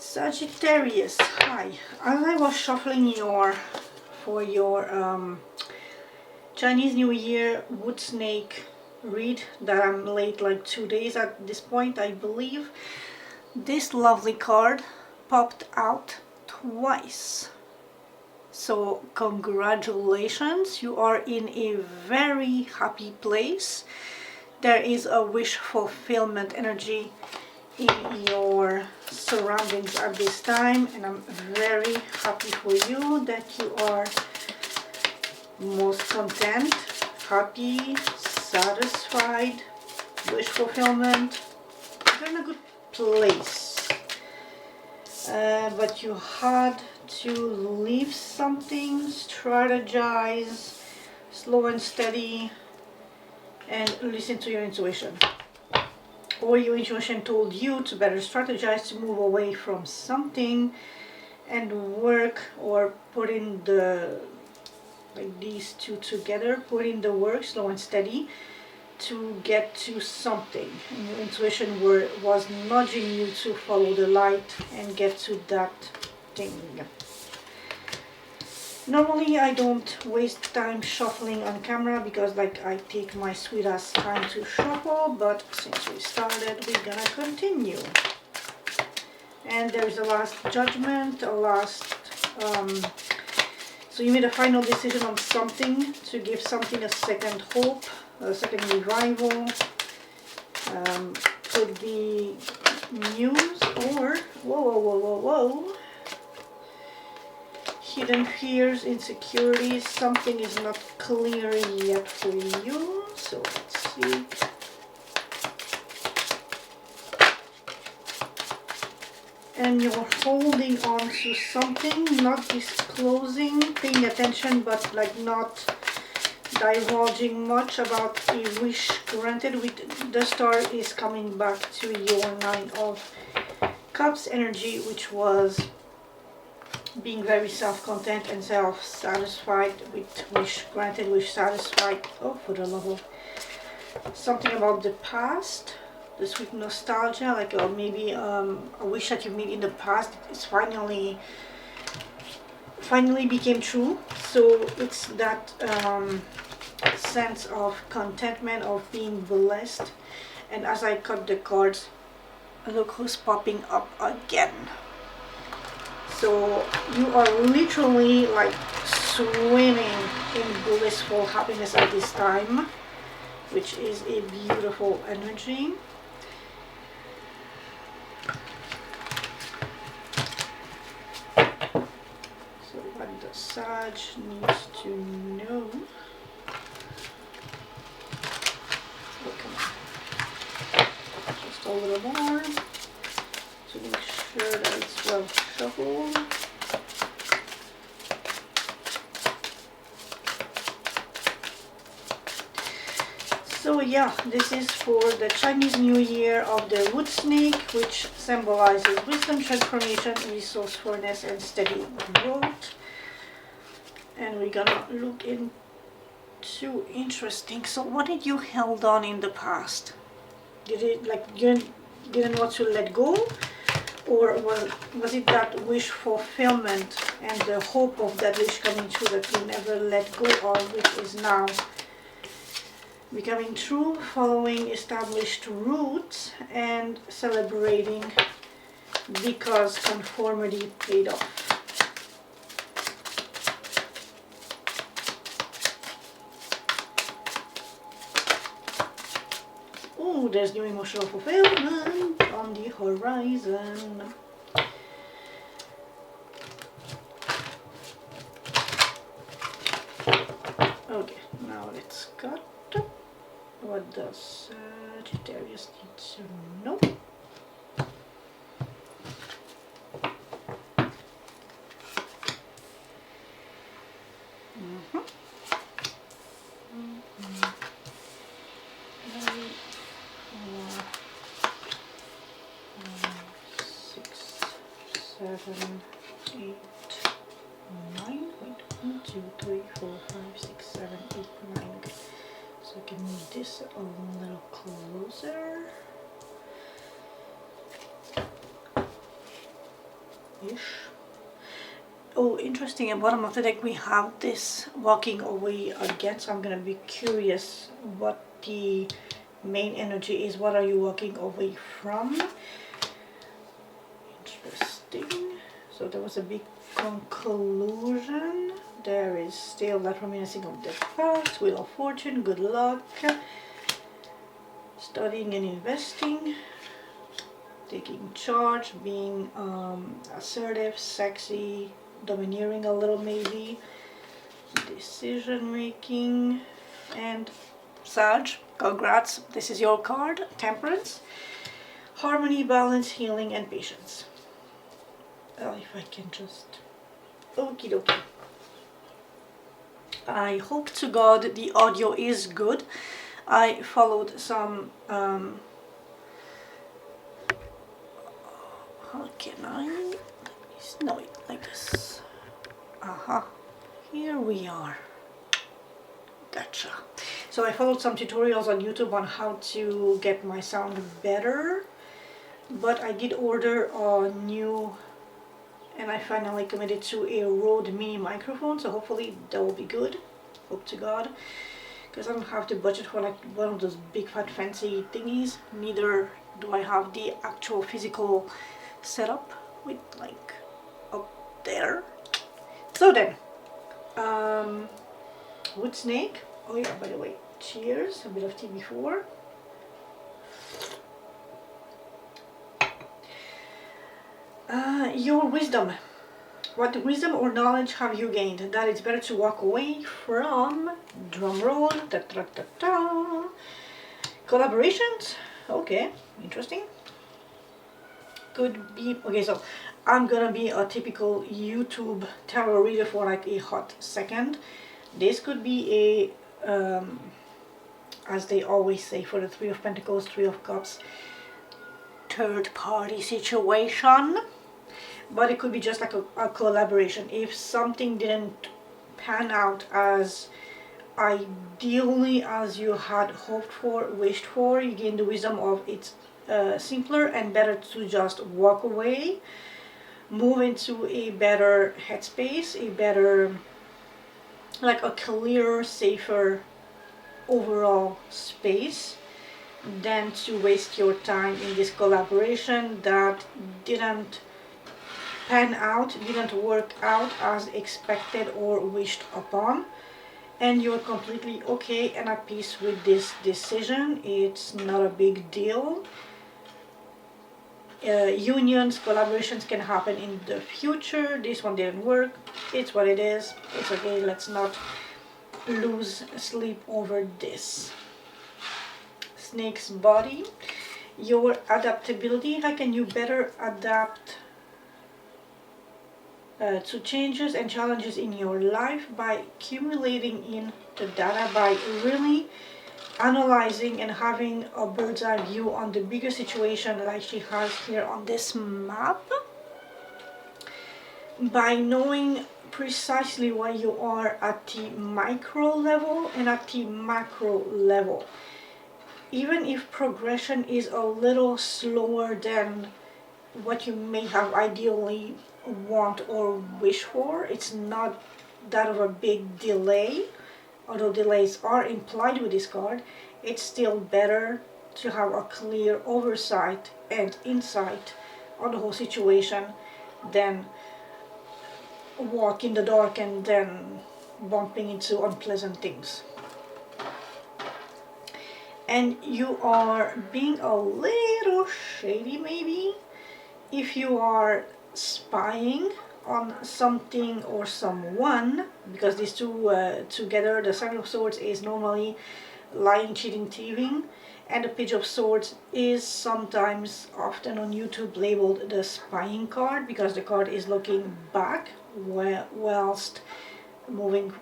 Sagittarius, hi. As I was shuffling for your Chinese New Year wood snake read that I'm late like 2 days at this point, I believe, this lovely card popped out twice. So congratulations, you are in a very happy place. There is a wish fulfillment energy in your surroundings at this time, and I'm very happy for you that you are most content, happy, satisfied, wish fulfillment. You're in a good place, but you had to leave something, strategize, slow and steady, and listen to your intuition. Or your intuition told you to better strategize, to move away from something and work, or put in the, like these two together, put in the work, slow and steady, to get to something. And your intuition was nudging you to follow the light and get to that thing. Normally I don't waste time shuffling on camera because like I take my sweet ass time to shuffle, but since we started, we're gonna continue. And there's a last judgment, a last so you made a final decision on something, to give something a second hope, a second revival. Could be news, or whoa, hidden fears, insecurities. Something is not clear yet for you, so let's see. And you're holding on to something, not disclosing, paying attention, but like not divulging much about a wish granted. With the star is coming back to your Nine of Cups energy, which was being very self-content and self-satisfied with wish granted, wish satisfied. Oh, for the love of something about the past, the sweet nostalgia, like maybe a wish that you made in the past is finally became true. So it's that sense of contentment, of being blessed. And as I cut the cards, look who's popping up again. So you are literally like swimming in blissful happiness at this time, which is a beautiful energy. So what the Sag needs to know. Oh, come on. Just a little more to make sure that it's well shuffled. So yeah, this is for the Chinese New Year of the wood snake, which symbolizes wisdom, transformation, resourcefulness, and steady growth. And we're gonna look into interesting. So what did you held on in the past? Did it like you didn't want to let go? Or was it that wish fulfillment and the hope of that wish coming true that you never let go of, which is now becoming true, following established roots and celebrating because conformity paid off? Oh, there's new emotional fulfillment on the horizon. Okay, now let's cut. What does Sagittarius need to know? Seven, 8, 9. Wait, 1, 2, 3, 4, 5, 6, 7, 8, 9. Okay, so I can move this a little closer. ish. Oh, interesting, at bottom of the deck we have this walking away again, so I'm gonna be curious what the main energy is. What are you walking away from? Interesting. So there was a big conclusion. There is still that reminiscing of the past, Wheel of Fortune, good luck, studying and investing, taking charge, being assertive, sexy, domineering a little maybe, decision making, and Sag, congrats, this is your card, Temperance, harmony, balance, healing, and patience. If I can just, okie dokie. I hope to God the audio is good. I followed some, how can I, no, like this. Aha, here we are. Gotcha. So I followed some tutorials on YouTube on how to get my sound better, but I did order a new, and I finally committed to a Rode Mini microphone, so hopefully that will be good, hope to God, because I don't have to budget for like one of those big fat fancy thingies, neither do I have the actual physical setup with like up there. So then, wood snake, oh yeah, by the way, cheers, a bit of tea before. Your wisdom. What wisdom or knowledge have you gained that it's better to walk away from? Drum roll. Da, da, da, da. Collaborations. Okay, interesting. Could be, okay, so I'm gonna be a typical YouTube tarot reader for like a hot second. This could be a, as they always say for the Three of Pentacles, Three of Cups, third party situation. But it could be just like a collaboration. If something didn't pan out as ideally as you had hoped for, wished for, you gain the wisdom of it's simpler and better to just walk away, move into a better headspace, a better, like a clearer, safer overall space, than to waste your time in this collaboration that didn't pan out, didn't work out as expected or wished upon, and you're completely okay and at peace with this decision. It's not a big deal. Unions, collaborations can happen in the future. This one didn't work, it's what it is, it's okay, let's not lose sleep over this. Snake's body. Your adaptability, how can you better adapt to changes and challenges in your life? By accumulating in the data, by really analyzing and having a bird's eye view on the bigger situation like she has here on this map, by knowing precisely where you are at the micro level and at the macro level. Even if progression is a little slower than what you may have ideally want or wish for, it's not that of a big delay. Although delays are implied with this card, it's still better to have a clear oversight and insight on the whole situation than walk in the dark and then bumping into unpleasant things. And you are being a little shady maybe if you are spying on something or someone, because these two together, the Seven of Swords is normally lying, cheating, thieving, and the Page of Swords is sometimes, often on YouTube, labeled the spying card because the card is looking back whilst moving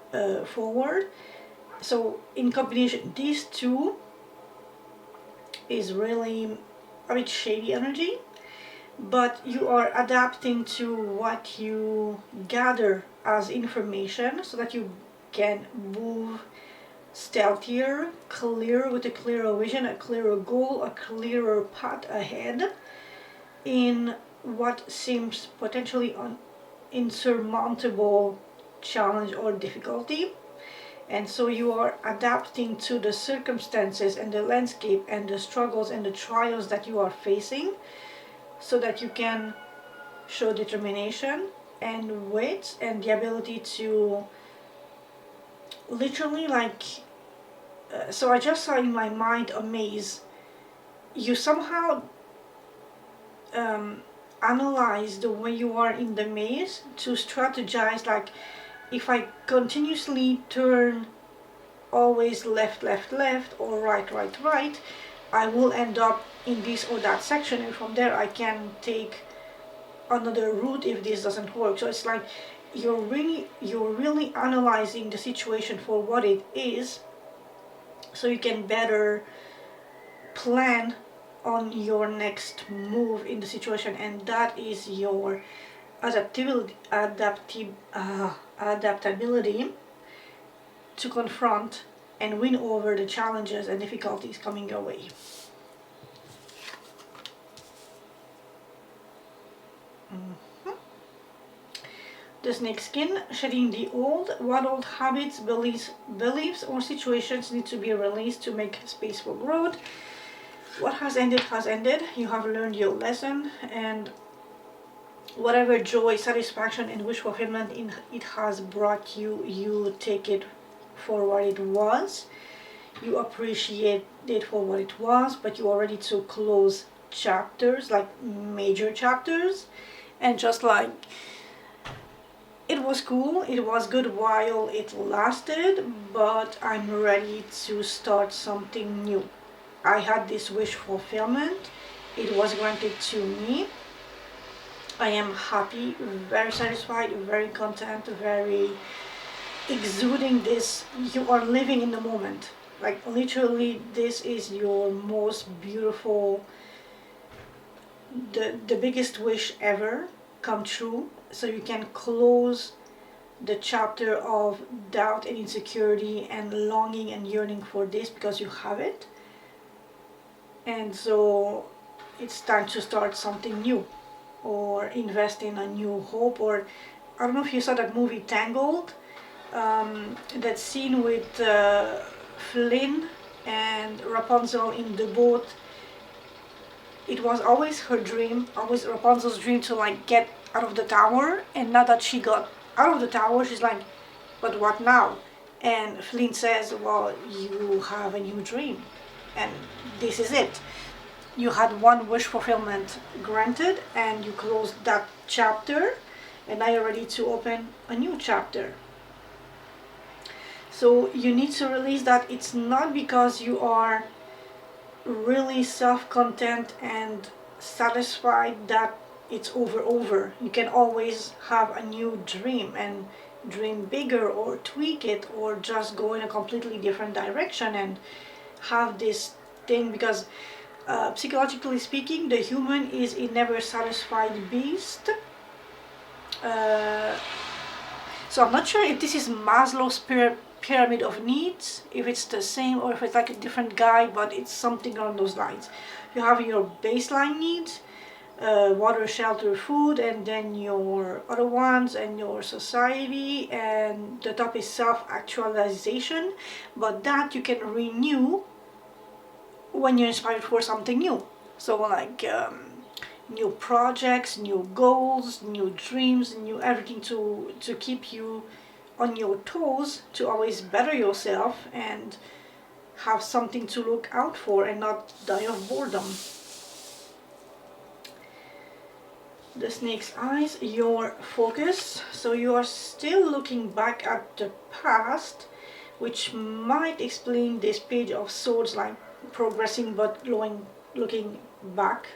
forward. So in combination, these two is really a bit shady energy, but you are adapting to what you gather as information so that you can move stealthier, clearer, with a clearer vision, a clearer goal, a clearer path ahead in what seems potentially an insurmountable challenge or difficulty. And so you are adapting to the circumstances and the landscape and the struggles and the trials that you are facing, so that you can show determination and wit and the ability to literally so I just saw in my mind a maze. You somehow analyze the way you are in the maze to strategize, like, if I continuously turn always left, left, left, or right, right, right, I will end up in this or that section, and from there I can take another route if this doesn't work. So it's like you're really analyzing the situation for what it is, so you can better plan on your next move in the situation, and that is your adaptability to confront and win over the challenges and difficulties coming your way. The snake skin, shedding the old. What old habits, beliefs or situations need to be released to make space for growth? What has ended has ended. You have learned your lesson, and whatever joy, satisfaction and wish fulfillment it has brought you, you take it for what it was. You appreciate it for what it was, but you are ready to close chapters, like major chapters. And just like, it was cool, it was good while it lasted, but I'm ready to start something new. I had this wish fulfillment, it was granted to me. I am happy, very satisfied, very content, very exuding this. You are living in the moment. Like, literally, this is your most beautiful, the biggest wish ever come true. So you can close the chapter of doubt and insecurity and longing and yearning for this, because you have it. And so it's time to start something new, or invest in a new hope. Or I don't know if you saw that movie Tangled, that scene with Flynn and Rapunzel in the boat. It was always her dream, always Rapunzel's dream, to like get out of the tower, and now that she got out of the tower, she's like, but what now? And Flynn says, well, you have a new dream, and this is it. You had one wish fulfillment granted, and you closed that chapter, and now you're ready to open a new chapter. So you need to release that. It's not because you are really self-content and satisfied that it's over. You can always have a new dream, and dream bigger, or tweak it, or just go in a completely different direction and have this thing. Because psychologically speaking, the human is a never satisfied beast. So I'm not sure if this is Maslow's pyramid of needs, if it's the same, or if it's like a different guy, but it's something along those lines. You have your baseline needs, water, shelter, food, and then your other ones, and your society, and the top is self-actualization. But that you can renew when you're inspired for something new. So like new projects, new goals, new dreams, new everything to keep you on your toes, to always better yourself and have something to look out for and not die of boredom. The snake's eyes, your focus. So you are still looking back at the past, which might explain this page of swords, like progressing but looking back.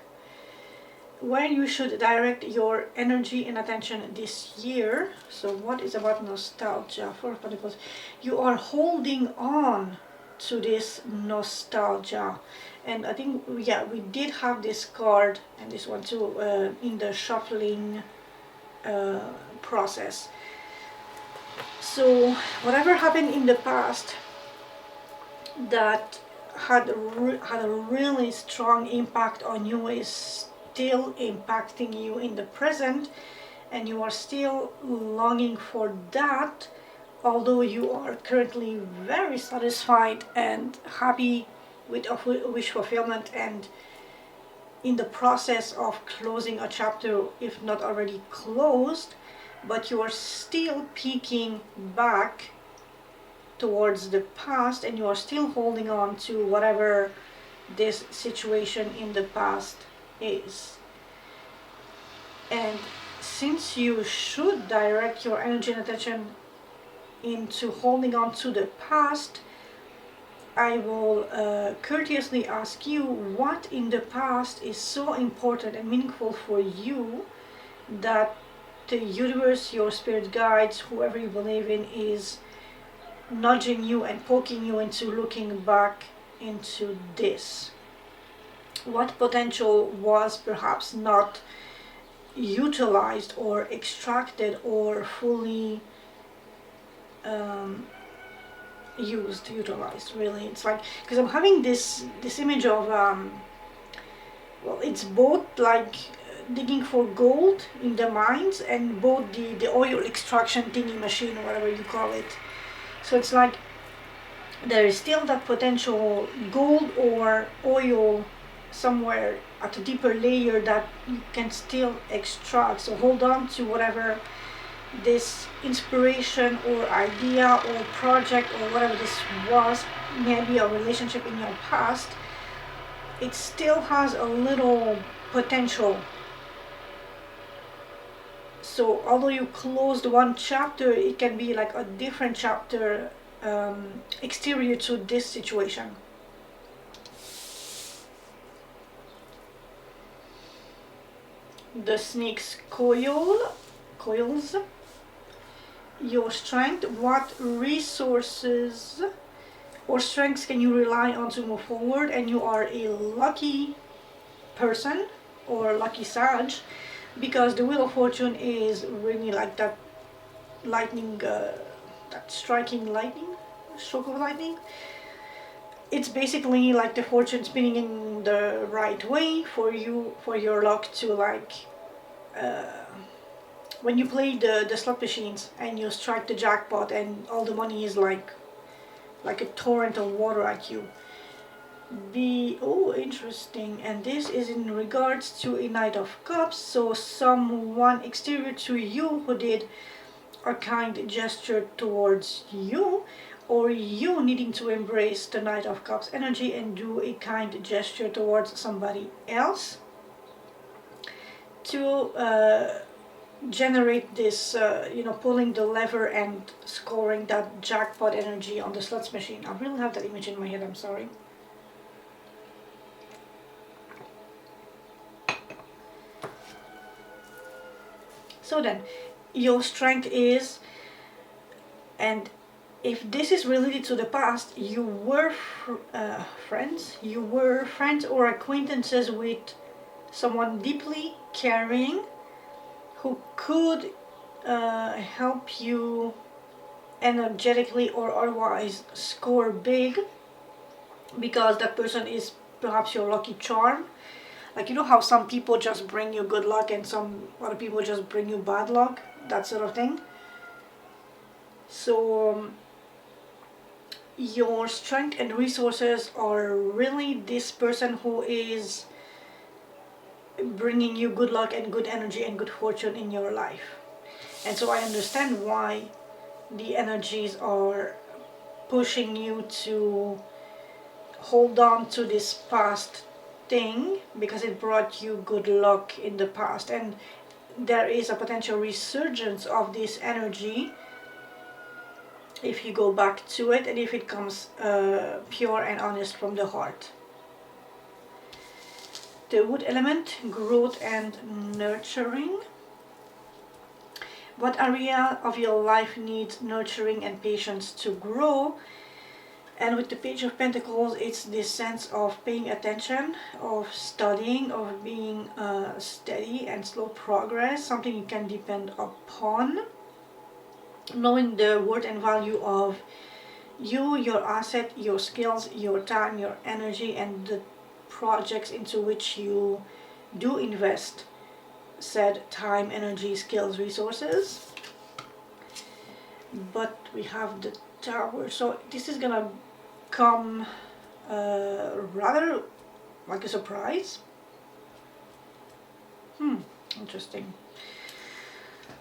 Where you should direct your energy and attention this year. So what is about nostalgia? Four of Pentacles. You are holding on to this nostalgia, and I think, yeah, we did have this card and this one too in the shuffling process. So whatever happened in the past that had a really strong impact on you is still impacting you in the present, and you are still longing for that, although you are currently very satisfied and happy with a wish fulfillment and in the process of closing a chapter, if not already closed, but you are still peeking back towards the past, and you are still holding on to whatever this situation in the past is. And since you should direct your energy and attention into holding on to the past, I will courteously ask you what in the past is so important and meaningful for you that the universe, your spirit guides, whoever you believe in, is nudging you and poking you into looking back into this. What potential was perhaps not utilized or extracted or fully utilized, really. It's like, because I'm having this image of well, it's both like digging for gold in the mines and both the oil extraction thingy machine, or whatever you call it. So it's like there is still that potential gold or oil somewhere at a deeper layer that you can still extract. So hold on to whatever this inspiration or idea or project or whatever this was, maybe a relationship in your past. It still has a little potential. So although you closed one chapter, it can be like a different chapter exterior to this situation. The snake's coils. Your strength. What resources or strengths can you rely on to move forward? And you are a lucky person or lucky Sag, because the Wheel of Fortune is really like that lightning, that striking lightning, stroke of lightning. It's basically like the fortune spinning in the right way for you, for your luck to like, when you play the slot machines and you strike the jackpot and all the money is like a torrent of water at you. Oh, interesting. And this is in regards to a Knight of Cups, so someone exterior to you who did a kind gesture towards you, or you needing to embrace the Knight of Cups energy and do a kind gesture towards somebody else to generate this, pulling the lever and scoring that jackpot energy on the slots machine. I really have that image in my head, I'm sorry. So then, your strength is, and if this is related to the past, you were friends or acquaintances with someone deeply caring who could help you energetically or otherwise score big, because that person is perhaps your lucky charm. Like, you know how some people just bring you good luck and some other people just bring you bad luck, that sort of thing. So your strength and resources are really this person who is bringing you good luck and good energy and good fortune in your life. And so I understand why the energies are pushing you to hold on to this past thing, because it brought you good luck in the past, and there is a potential resurgence of this energy if you go back to it and if it comes pure and honest from the heart. The wood element, growth and nurturing. What area of your life needs nurturing and patience to grow? And with the Page of Pentacles, it's this sense of paying attention, of studying, of being steady and slow progress, something you can depend upon. Knowing the worth and value of you, your asset, your skills, your time, your energy, and the projects into which you do invest said time, energy, skills, resources. But we have the Tower, so this is gonna come rather like a surprise. Interesting.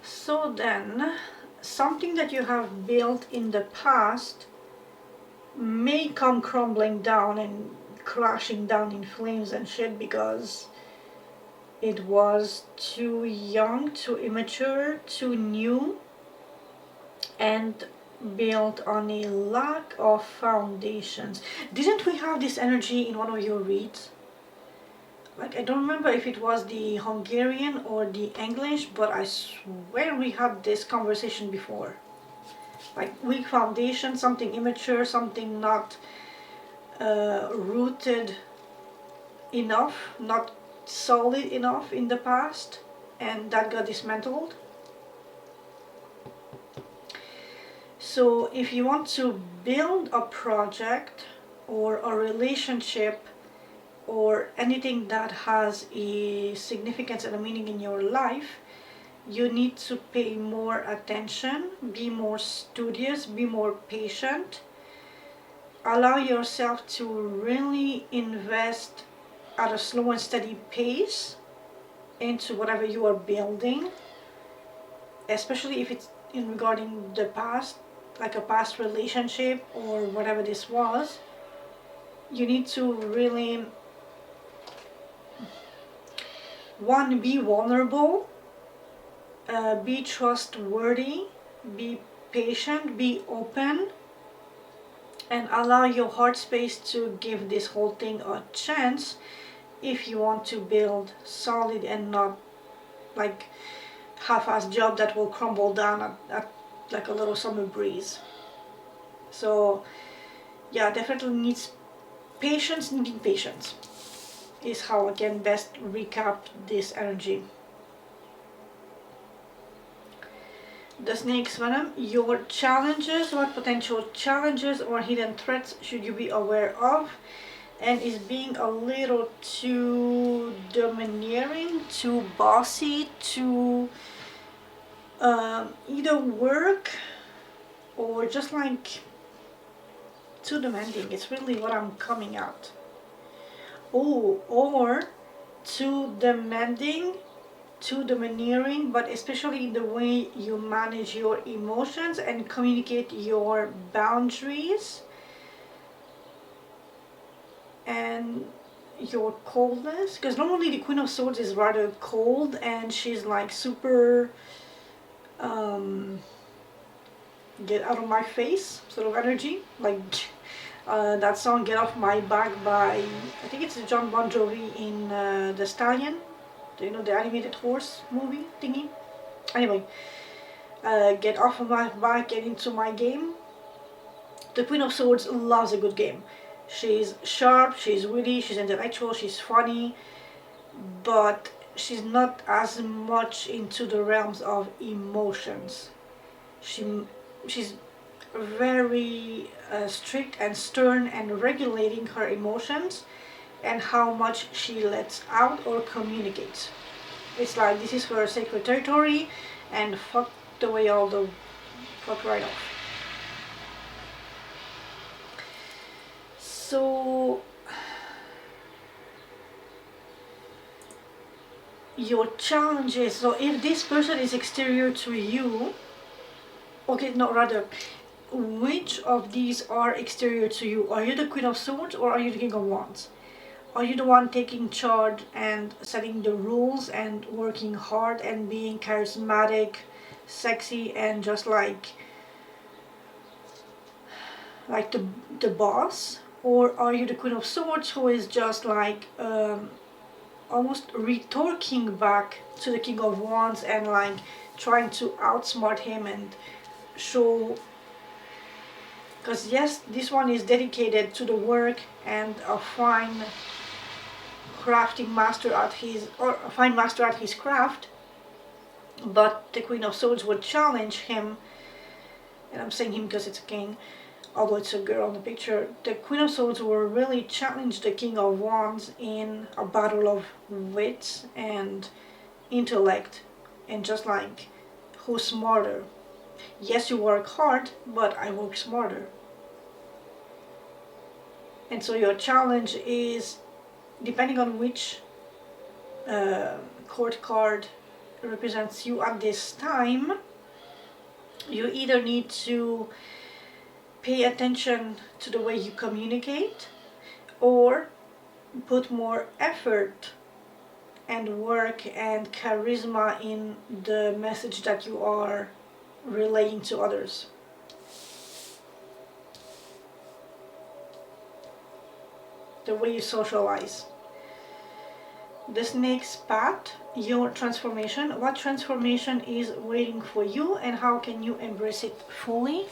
So then, something that you have built in the past may come crumbling down and crashing down in flames and shit because it was too young, too immature, too new, and built on a lack of foundations. Didn't we have this energy in one of your reads? Like, I don't remember if it was the Hungarian or the English, but I swear we had this conversation before. Like, weak foundation, something immature, something not rooted enough, not solid enough in the past, and that got dismantled. So if you want to build a project or a relationship or anything that has a significance and a meaning in your life, you need to pay more attention, be more studious, be more patient, allow yourself to really invest at a slow and steady pace into whatever you are building, especially if it's in regarding the past, like a past relationship or whatever this was. You need to really, one, be vulnerable, be trustworthy, be patient, be open, and allow your heart space to give this whole thing a chance if you want to build solid and not like half-assed job that will crumble down at like a little summer breeze. So yeah, definitely needs patience. Needing patience is how I can best recap this energy. The snake's venom. Your challenges, what potential challenges or hidden threats should you be aware of? And is being a little too domineering, too bossy, too either work or just like too demanding. It's really what I'm coming at. Oh, or too demanding, too domineering, but especially the way you manage your emotions and communicate your boundaries and your coldness. Because normally the Queen of Swords is rather cold and she's like super get out of my face sort of energy, like that song "Get Off My Back" by, I think it's John Bon Jovi in The Stallion, you know, the animated horse movie thingy. Anyway, get off of my back, get into my game. The Queen of Swords loves a good game. She's sharp, she's witty, she's intellectual, she's funny, but she's not as much into the realms of emotions. She's very strict and stern and regulating her emotions and how much she lets out or communicates. It's like this is her sacred territory and fuck away all the fuck right off. So your challenges, so if this person is exterior to you, okay, no, rather, which of these are exterior to you? Are you the Queen of Swords or are you the King of Wands? Are you the one taking charge and setting the rules and working hard and being charismatic, sexy, and just like the boss? Or are you the Queen of Swords who is just like almost retorquing back to the King of Wands and like trying to outsmart him and show, because yes, this one is dedicated to the work and a fine crafting master at his, or a fine master at his craft, but the Queen of Swords would challenge him, and I'm saying him because it's a king, although it's a girl in the picture, the Queen of Swords will really challenge the King of Wands in a battle of wits and intellect, and just like, who's smarter? Yes, you work hard, but I work smarter. And so your challenge is, depending on which court card represents you at this time, you either need to pay attention to the way you communicate, or put more effort and work and charisma in the message that you are relaying to others. The way you socialize. The snake's path, your transformation. What transformation is waiting for you, and how can you embrace it fully?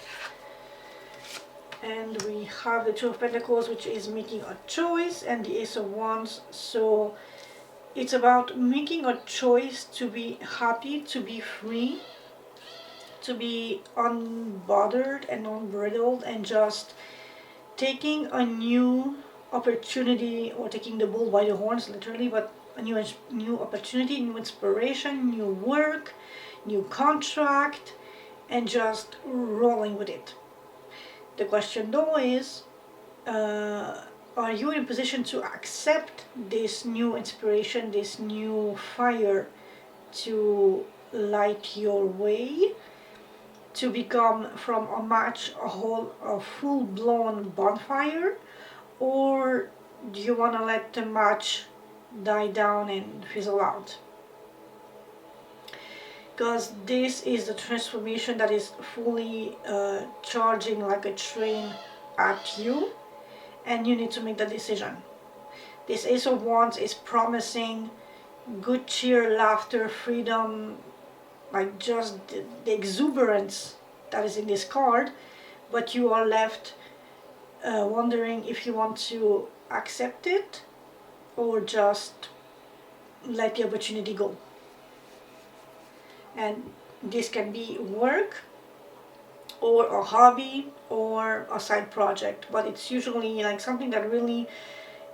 And we have the Two of Pentacles, which is making a choice, and the Ace of Wands. So it's about making a choice to be happy, to be free, to be unbothered and unbridled, and just taking a new opportunity, or taking the bull by the horns literally, but a new opportunity, new inspiration, new work, new contract, and just rolling with it. The question though is, are you in a position to accept this new inspiration, this new fire to light your way, to become from a match a full-blown bonfire? Or do you want to let the match die down and fizzle out? Because this is the transformation that is fully charging like a train at you, and you need to make the decision. This Ace of Wands is promising good cheer, laughter, freedom, like just the exuberance that is in this card, but you are left wondering if you want to accept it or just let the opportunity go. And this can be work or a hobby or a side project, but it's usually like something that really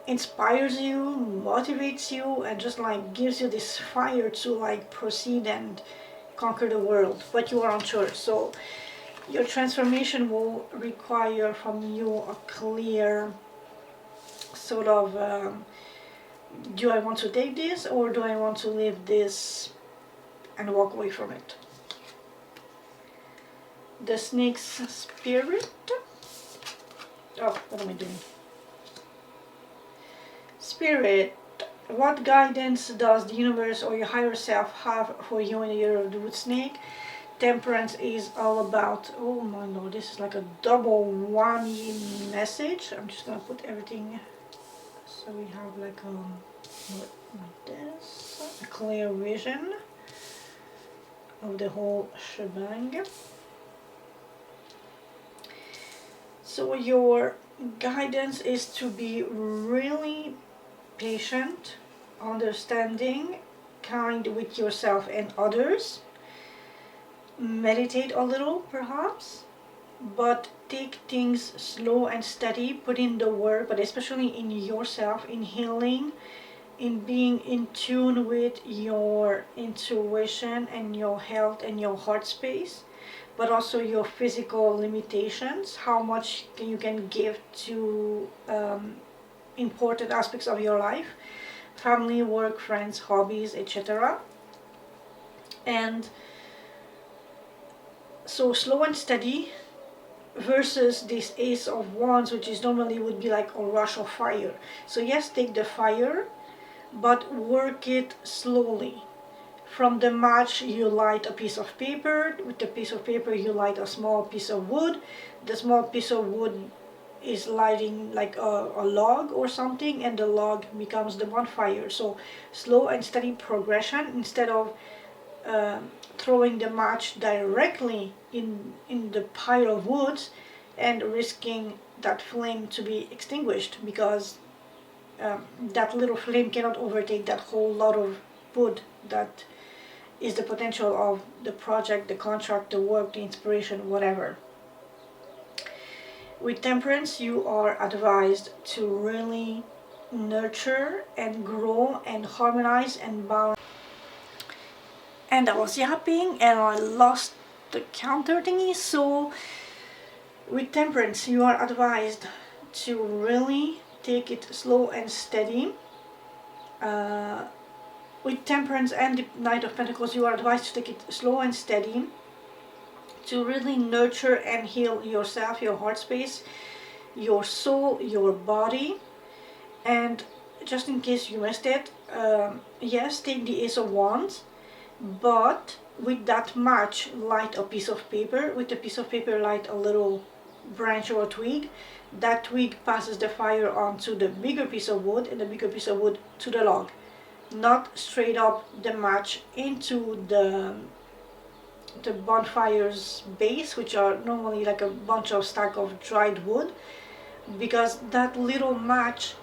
inspires you, motivates you, and just like gives you this fire to like proceed and conquer the world, but you are unsure. So your transformation will require from you a clear sort of do I want to take this, or do I want to leave this and walk away from it? The snake's spirit. Oh, what am I doing? Spirit, what guidance does the universe or your higher self have for you in the year of the wood snake? Temperance is all about, oh my lord, this is like a double whammy message. I'm just gonna put everything so we have like this, a clear vision of the whole shebang. So your guidance is to be really patient, understanding, kind with yourself and others. Meditate a little perhaps, but take things slow and steady. Put in the work, but especially in yourself, in healing, in being in tune with your intuition and your health and your heart space, but also your physical limitations, how much you can give to important aspects of your life, family, work, friends, hobbies, etc. And so slow and steady versus this Ace of Wands, which is normally would be like a rush of fire. So yes, take the fire, but work it slowly. From the match you light a piece of paper, with the piece of paper you light a small piece of wood. The small piece of wood is lighting like a log or something, and the log becomes the bonfire. So slow and steady progression, instead of throwing the match directly in the pile of woods and risking that flame to be extinguished, because that little flame cannot overtake that whole lot of wood that is the potential of the project, the contract, the work, the inspiration, whatever. With Temperance, you are advised to really nurture and grow and harmonize and balance. And I was yapping and I lost the counter thingy. So with Temperance, you are advised to really take it slow and steady. With Temperance and the Knight of Pentacles, you are advised to take it slow and steady, to really nurture and heal yourself, your heart space, your soul, your body. And just in case you missed it, yes, take the Ace of Wands, but with that match, light a piece of paper. With the piece of paper, light a little branch or a twig. That twig passes the fire onto the bigger piece of wood, and the bigger piece of wood to the log. Not straight up the match into the bonfire's base, which are normally like a bunch of stack of dried wood, because that little match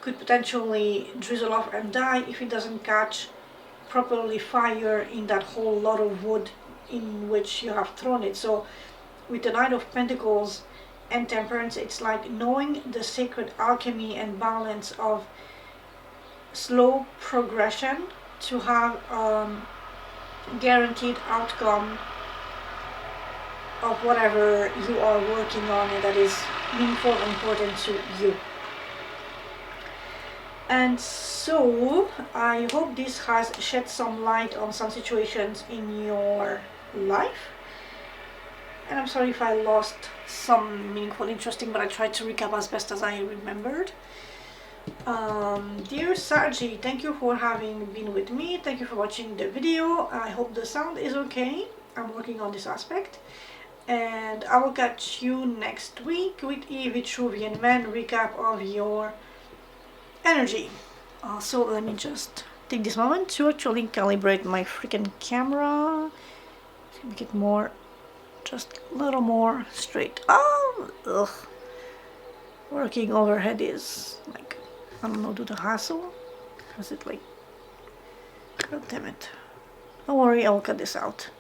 could potentially drizzle off and die if it doesn't catch properly fire in that whole lot of wood in which you have thrown it. So with the Knight of Pentacles and Temperance, it's like knowing the sacred alchemy and balance of slow progression to have guaranteed outcome of whatever you are working on and that is meaningful and important to you. And so I hope this has shed some light on some situations in your life. And I'm sorry if I lost some meaningful, interesting, but I tried to recap as best as I remembered. Dear Saggy, thank you for having been with me. Thank you for watching the video. I hope the sound is okay. I'm working on this aspect. And I will catch you next week with a Vitruvian Man recap of your energy. So let me just take this moment to actually calibrate my freaking camera. Make it more, just a little more straight. Oh, ugh. Working overhead is like, I don't know, do the hassle? Is it like, god damn it. Don't worry, I'll cut this out.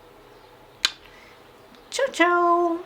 Ciao, ciao!